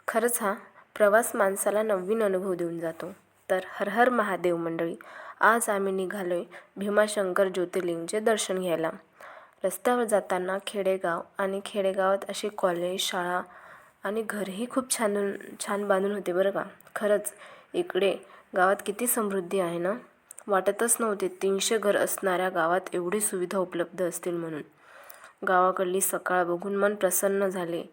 खरंच हा प्रवास माणसाला नवीन अनुभव देऊन जातो. तर हर हर महादेव मंडळी, आज आम्ही निघालोय भीमाशंकर ज्योतिर्लिंगचे दर्शन घ्यायला. रस्त्यावर जाताना खेडेगाव आणि खेडेगावात असे कॉलेज, शाळा आणि घरही खूप छान छान बांधून होते बरं का. खरंच इकडे गावात किती समृद्धी आहे ना. वाटतच नव्हते 300 घर असणाऱ्या गावात एवढी सुविधा उपलब्ध असतील म्हणून. गावाकडली सकाळ बघून मन प्रसन्न झाले.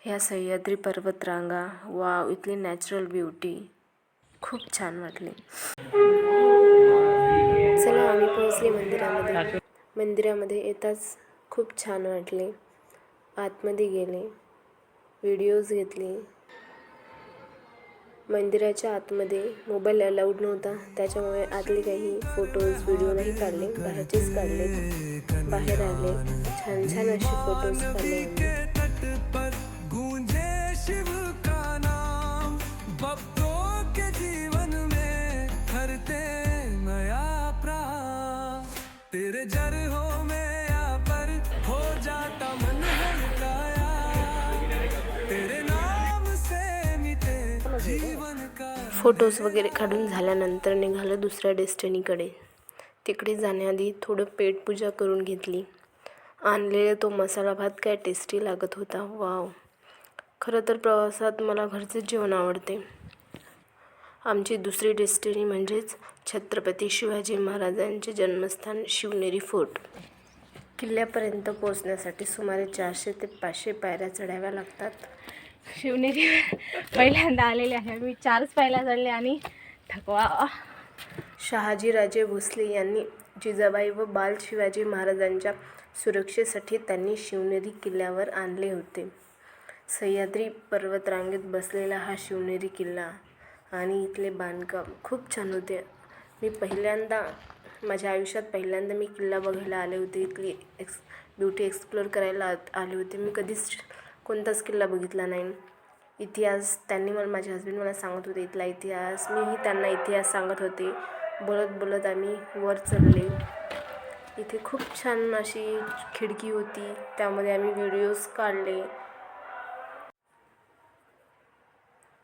ह्या सह्याद्री पर्वतरांगा, वाव, इथली नॅचरल ब्युटी खूप छान वाटली. चला आम्ही पोहोचले मंदिरामध्ये. मंदिरामध्ये येताच खूप छान वाटले. आतमध्ये गेले, व्हिडिओज घेतले. मंदिराच्या आतमध्ये मोबाईल अलाउड नव्हता, त्याच्यामुळे आतले काही फोटोज व्हिडिओ नाही काढले, बाहेरचेच काढले. बाहेर आले, छान छान असे फोटोज काढले आम्ही. तेरे जर हो में या पर हो जाता मन तेरे नाम से मिटे जीवन का. फोटोज वगैरे काढून झाल्यानंतर निघालो दुसऱ्या डेस्टिनीकडे. तिकडे जाण्याआधी थोडं पेटपूजा करून घेतली. आणलेला तो मसाला भात काय टेस्टी लागत होता. वाव, खरं तर प्रवासात मला घरचेच जेवण आवडते. आमची दुसरी डेस्टिनी म्हणजेच छत्रपती शिवाजी महाराजांचे जन्मस्थान शिवनेरी फोर्ट. किल्ल्यापर्यंत पोहोचण्यासाठी सुमारे 400 ते 500 पायऱ्या चढाव्या लागतात. शिवनेरी पहिल्यांदा आलेले आहे मी. 4 पायऱ्या चढले आणि थकवा. शहाजीराजे भोसले यांनी जिजाबाई व बाल शिवाजी महाराजांच्या सुरक्षेसाठी त्यांनी शिवनेरी किल्ल्यावर आणले होते. सह्याद्री पर्वतरांगेत बसलेला हा शिवनेरी किल्ला आणि इथले बांधकाम खूप छान होते. मी माझ्या आयुष्यात पहिल्यांदा मी किल्ला बघायला आले होते. इथली ब्युटी एक्सप्लोअर करायला आले होते. मी कधीच कोणताच किल्ला बघितला नाही. इतिहास माझे हसबंड मला सांगत होते, इथला इतिहास. मीही त्यांना इतिहास सांगत होते. बोलत बोलत आम्ही वर चढले. इथे खूप छान अशी खिडकी होती, त्यामध्ये आम्ही व्हिडिओज काढले.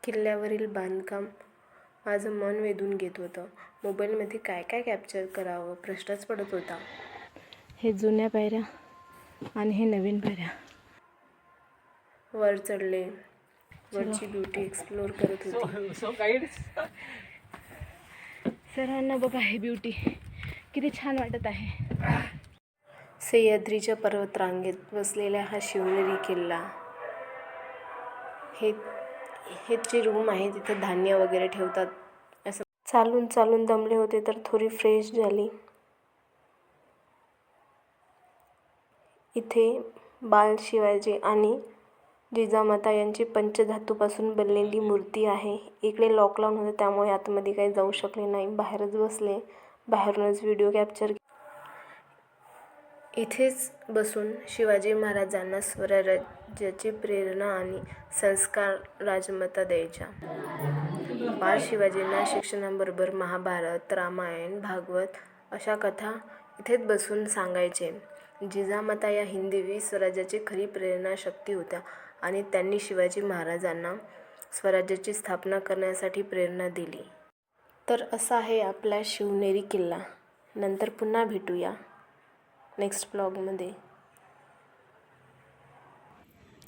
किल्ल्यावरील बांधकाम माझं मन वेधून घेत होतं. मोबाईलमध्ये काय काय कॅप्चर करावं प्रश्नच पडत होता. हे जुन्या पायऱ्या आणि हे नवीन पायऱ्या. वर चढले, वरची ब्युटी एक्सप्लोअर करत होती. सर्वांना बघा हे ब्युटी किती छान वाटत आहे. सह्याद्रीच्या पर्वतरांगेत बसलेला हा शिवनेरी किल्ला. हे जे रूम आहे तिथे धान्य वगैरे ठेवतात. असं चालून दमले होते तर थोडी फ्रेश झाली. इथे बाल शिवाजी आणि जिजामाता यांची पंचधातूपासून बनलेली मूर्ती आहे. इकडे लॉकडाऊन होतं, त्यामुळे आतमध्ये काही जाऊ शकले नाही. बाहेरच बसले, बाहेरूनच व्हिडिओ कॅप्चर. इथेच बसून शिवाजी महाराजांना स्वराज्याची प्रेरणा आणि संस्कार राजमाता द्यायच्या. बाळ शिवाजींना शिक्षणाबरोबर महाभारत, रामायण, भागवत अशा कथा इथेच बसून सांगायचे. जिजामाता या हिंदवी स्वराज्याची खरी प्रेरणा शक्ती होत्या आणि त्यांनी शिवाजी महाराजांना स्वराज्याची स्थापना करण्यासाठी प्रेरणा दिली. तर असा आहे आपला शिवनेरी किल्ला. नंतर पुन्हा भेटूया नेक्स्ट ब्लॉगमध्ये.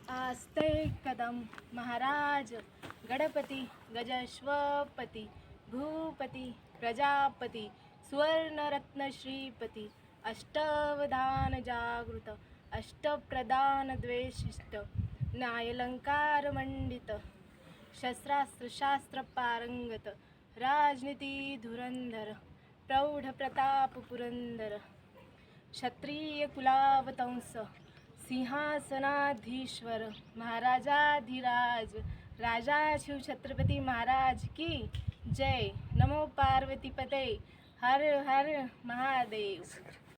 आस्ते कदम महाराज गणपती गजश्वपती भूपती प्रजापती सुवर्णरत्न श्रीपती अष्टवधान जागृत अष्टप्रधान द्वेषिष्ट न्यायलंकार मंडित शस्त्रास्त्र शास्त्र पारंगत राजनीती धुरंधर प्रौढ प्रताप पुरंदर क्षत्रिय कुलावतंस सिंहासनाधीश्वर महाराजाधिराज राजा शिव छत्रपती महाराज की जय. नमो पार्वती पते. हर हर महादेव.